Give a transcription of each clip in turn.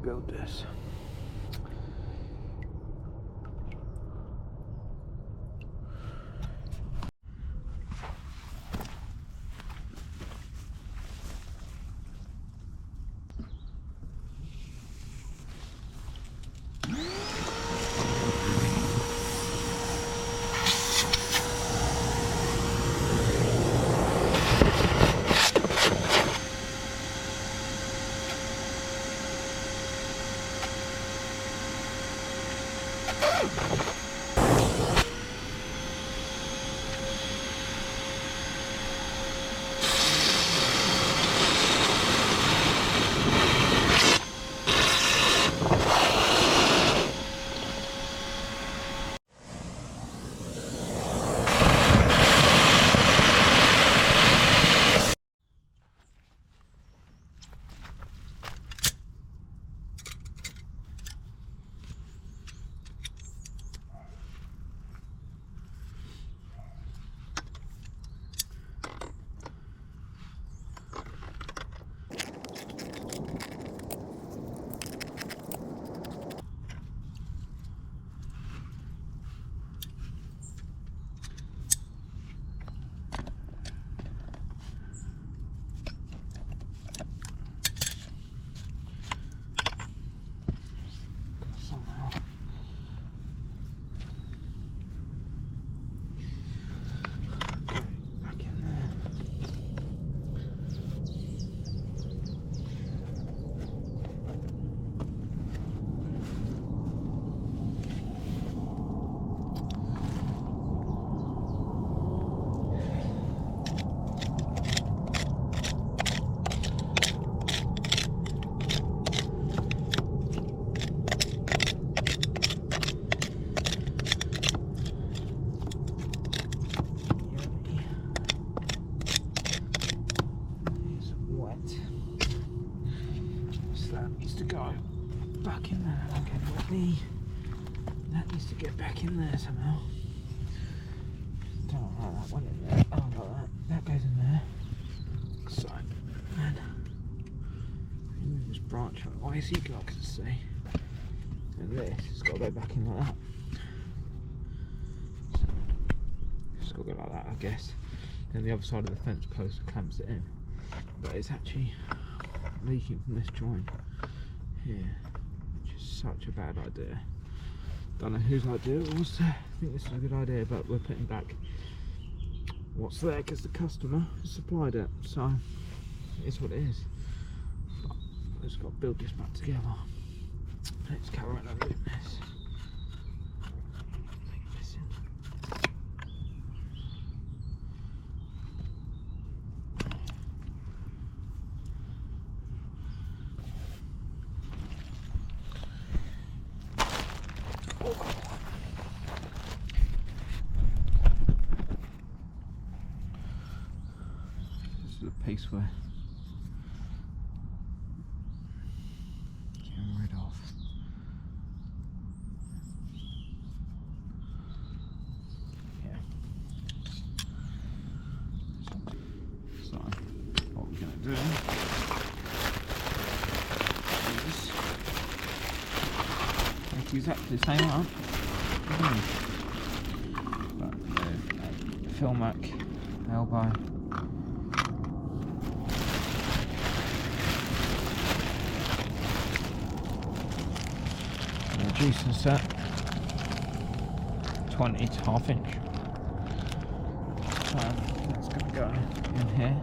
build this. Back in there. Okay, that needs to get back in there somehow. Don't like that one in there. Oh, like that goes in there. So, and move this branch out. Why is he got? I can see. And this has got to go back in like that. So, it's got to go like that, I guess. Then the other side of the fence post clamps it in. But it's actually leaking from this joint here. Such a bad idea. Don't know whose idea it was. I think this is a good idea, but we're putting back what's there because the customer supplied it, so it's what it is. But we've just got to build this back together. Let's carry on and do this. Piece we're getting rid of. Yeah. So what we're going to do is make exactly the same up, but with a Filmac elbow. Reducing set 20 to ½ inch. So that's going to go in here.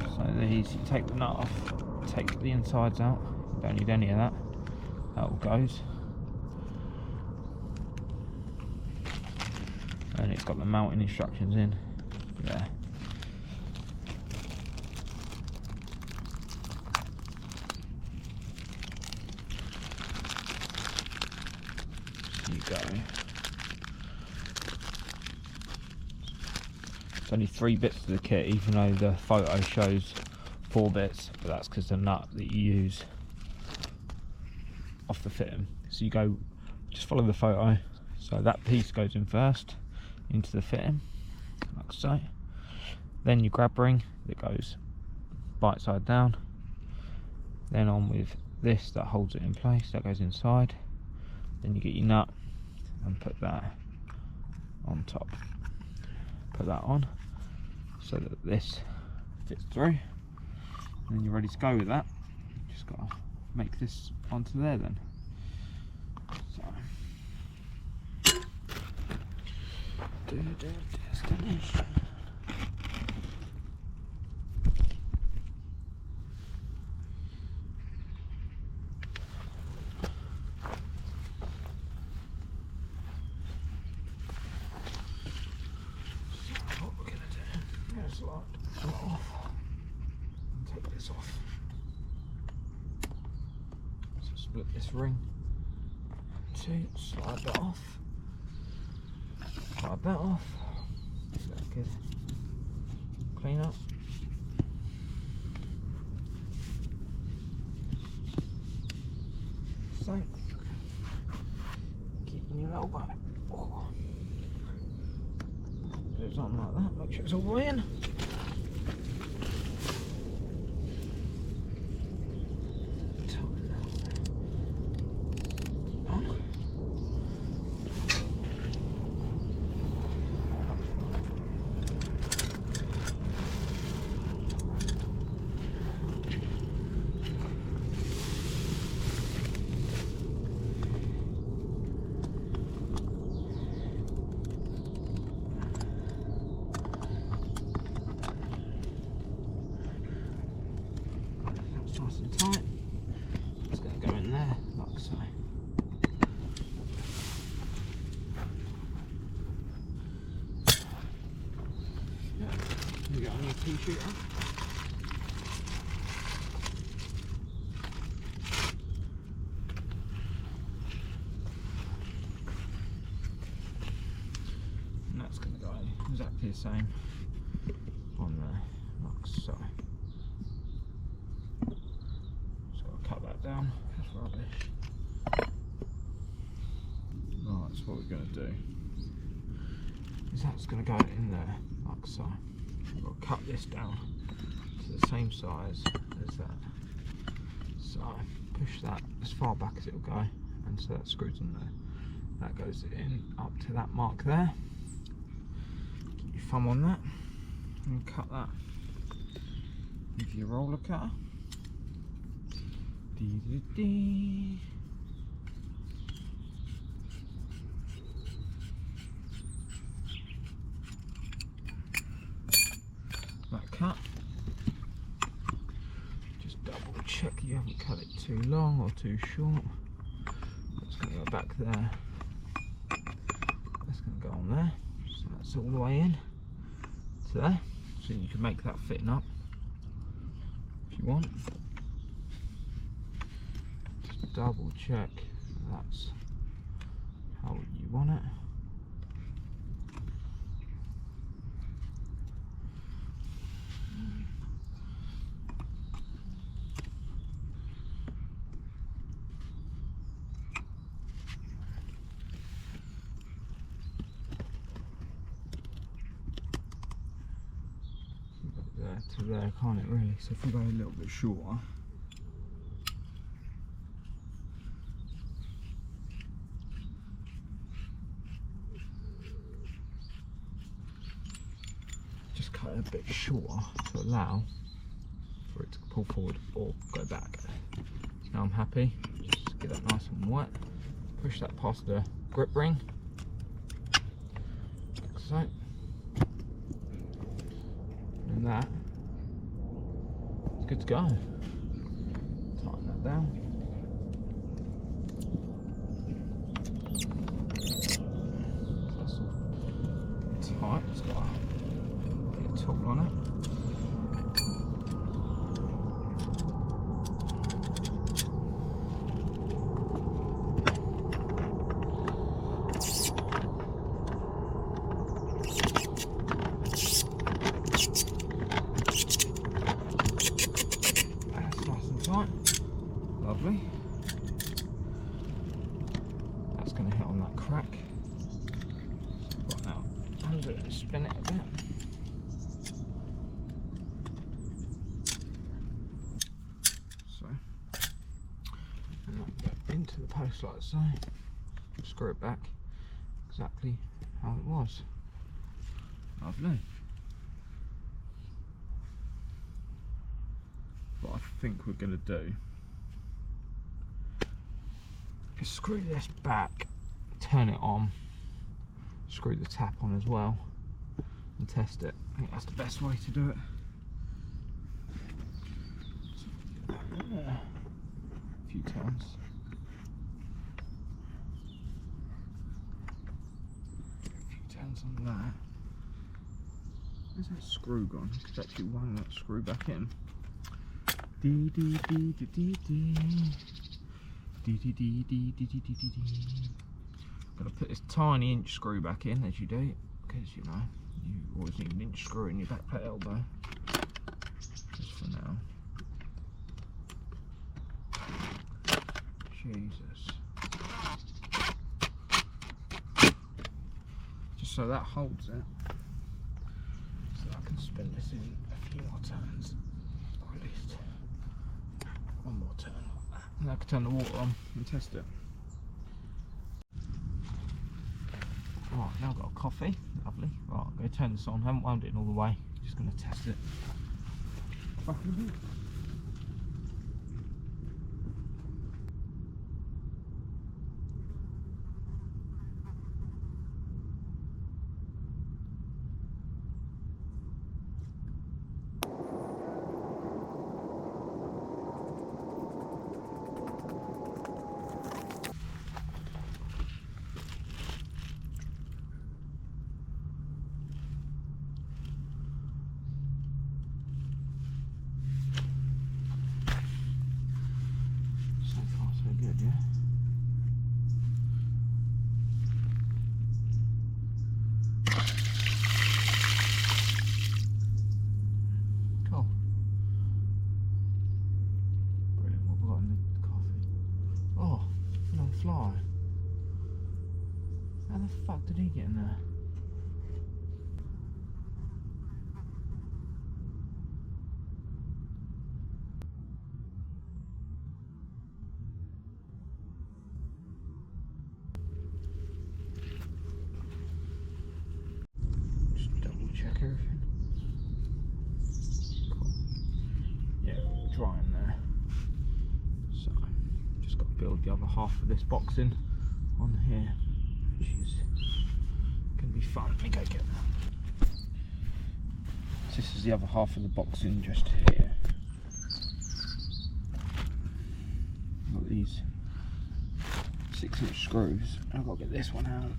So these, you take the nut off, take the insides out. You don't need any of that. That all goes. And it's got the mounting instructions in there. Go. It's only 3 bits to the kit, even though the photo shows 4 bits, but that's because the nut that you use off the fitting. So you go, just follow the photo. So that piece goes in first into the fitting, like so. Then your grab ring that goes right side down. Then on with this that holds it in place, that goes inside. Then you get your nut and put that on top. Put that on so that this fits through, and then you're ready to go with that. Just gotta make this onto there then. So destination. Off and take this off. So split this ring, two, slide that off, slide that off. That's good. Clean up. So keeping your elbow. Oh. Put it on like that. Make sure it's all the way in. Nice and tight. It's going to go in there, like so. Yeah, you got a new t-shirt on. And that's going to go exactly the same on there, like so. Down, that's rubbish. Right, so what we're going to do is that's going to go in there like so. We've got to cut this down to the same size as that. So push that as far back as it'll go, and so that screws in there. That goes in up to that mark there. Get your thumb on that and cut that with your roller cutter. That cut. Just double check you haven't cut it too long or too short. That's going to go back there. That's going to go on there. So that's all the way in to there. So you can make that fitting up if you want. Double check that's how you want it. There to there, can't it really? So if we go a little bit shorter. Cut it a bit shorter to allow for it to pull forward or go back. So now I'm happy. Just get that nice and wet. Push that past the grip ring, like so. And that is good to go. Tighten that down. That's all tight. It's got tool on it. That's nice and tight. Lovely. That's going to hit on that crack. Right now, undo it and spin it a bit. just like so. Screw it back exactly how it was. Lovely. What I think we're going to do is screw this back, turn it on, screw the tap on as well, and test it. I think that's the best way to do it. So, a few turns. On that. Where's that screw gone? It's actually wind that screw back in. Dee dee dee dee dee dee. Dee dee dee dee dee dee dee dee. Gotta put this tiny inch screw back in, as you do, because you know you always need an inch screw in your back plate elbow. Just for now. Jesus. So that holds it, so I can spin this in a few more turns, or at least one more turn like that, and I can turn the water on and test it. Right, now I've got a coffee, lovely. Right, I'm going to turn this on, I haven't wound it in all the way, just going to test it. Yeah. Cool. Brilliant. What have we got in the coffee? Oh, no fly. How the fuck did he get in there? Everything. Cool. Yeah, dry in there. So, just got to build the other half of this box in on here, which is going to be fun. Let me go get that. So this is the other half of the box in just here. Got these 6-inch screws. I've got to get this one out.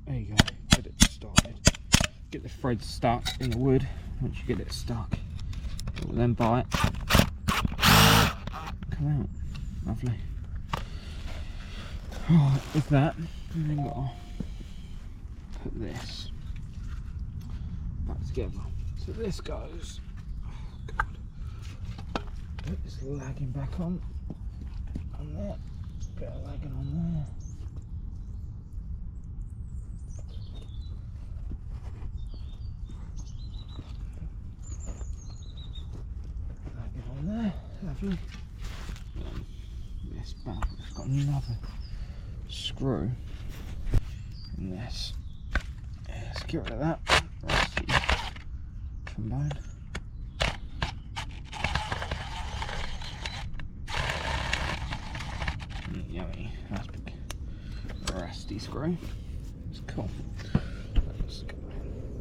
There you go, get it started. Get the thread stuck in the wood. Once you get it stuck, it will then bite. Come out. Lovely. Alright, with that, we've then got to put this back together. So this goes, oh god, put this lagging back on there, bit of lagging on there. There, lovely. This back, it's got another screw in this. Yeah, let's get rid of that. Rusty trombone. Yummy, that's big. Rusty screw. It's cool. Let's go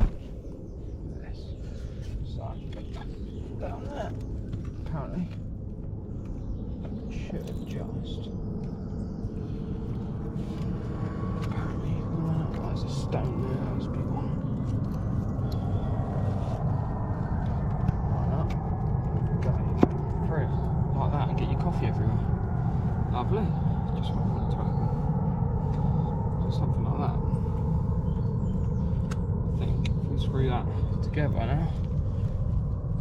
in this. So put that down there. Apparently should adjust. Apparently there's a stone there, that's a big one. Line up, go through like that and get your coffee screw that together now.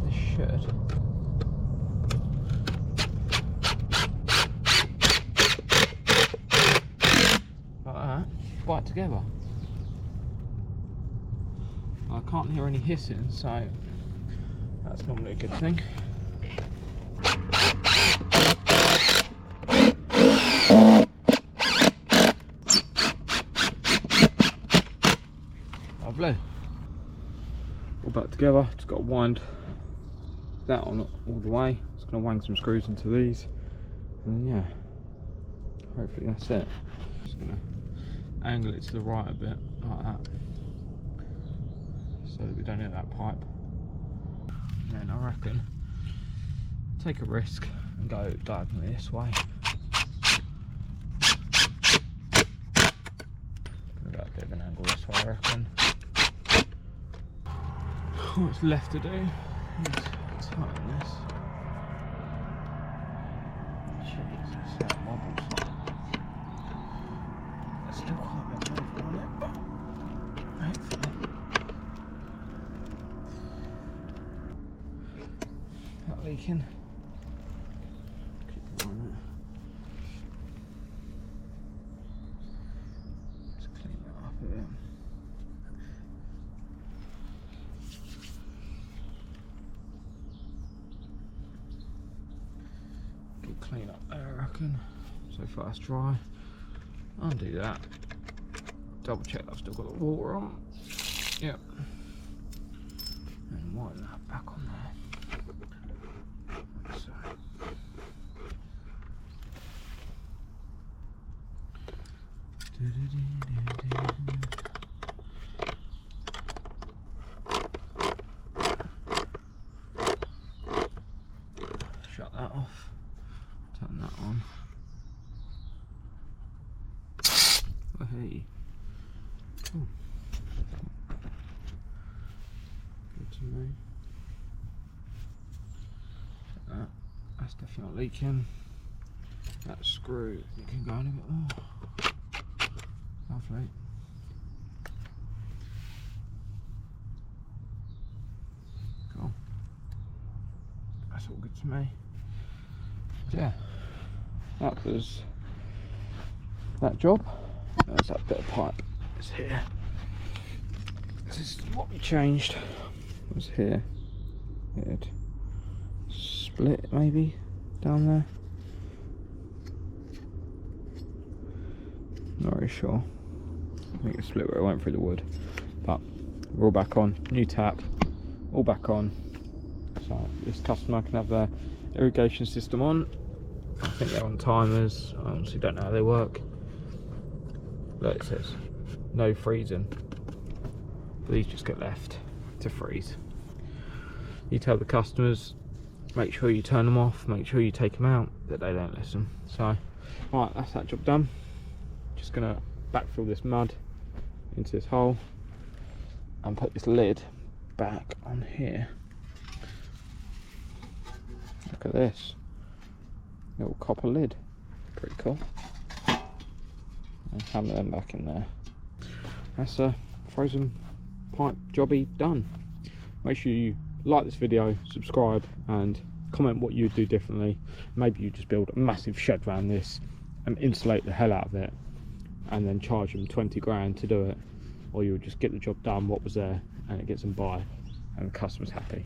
This should. Like that. Bite together. I can't hear any hissing, so that's normally a good thing. Lovely. All back together. Just got to wind that on all the way. Just going to wang some screws into these, and yeah, hopefully that's it. Just going to angle it to the right a bit, like that, so that we don't hit that pipe. And then I reckon take a risk and go diagonally this way. Gonna go a bit of an angle this way, I reckon. What's left to do is tighten this. Jesus, that wobbles. There's still quite a bit of movement on it, but hopefully not leaking. Keep it on it. Just clean that up a bit. Clean up there, I reckon. So far it's dry. Undo that. Double check that I've still got the water on. Yep. And widen that back on there. So. Shut that off. Turn that on. Oh, hey. Cool. Good to know. That's definitely not leaking. That screw, you can go in a bit more. Lovely. Cool. That's all good to me. Yeah, that was that job. There's that bit of pipe. It's here. This is what we changed. It was here. It had split maybe down there. Not really sure. I think it split where it went through the wood. But we're all back on. New tap. All back on. So this customer can have their irrigation system on. I think they're on timers. I honestly don't know how they work. Look, it says no freezing. But these just get left to freeze. You tell the customers, make sure you turn them off, make sure you take them out, that they don't listen. So, right, that's that job done. Just gonna backfill this mud into this hole and put this lid back on here. Look at this little copper lid, pretty cool. And hammer them back in there. That's a frozen pipe jobby done. Make sure you like this video, subscribe, and comment what you'd do differently. Maybe you just build a massive shed around this and insulate the hell out of it, and then charge them 20 grand to do it, or you'll just get the job done, what was there, and it gets them by, and the customer's happy.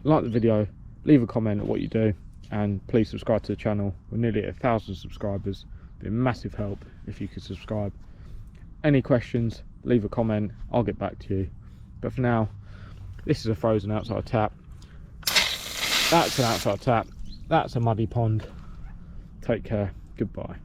Like the video, leave a comment on what you do, and please subscribe to the channel. We're nearly at 1,000 subscribers. It'd be a massive help if you could subscribe. Any questions, leave a comment, I'll get back to you. But for now, this is a frozen outside tap. That's an outside tap. That's a muddy pond. Take care. Goodbye.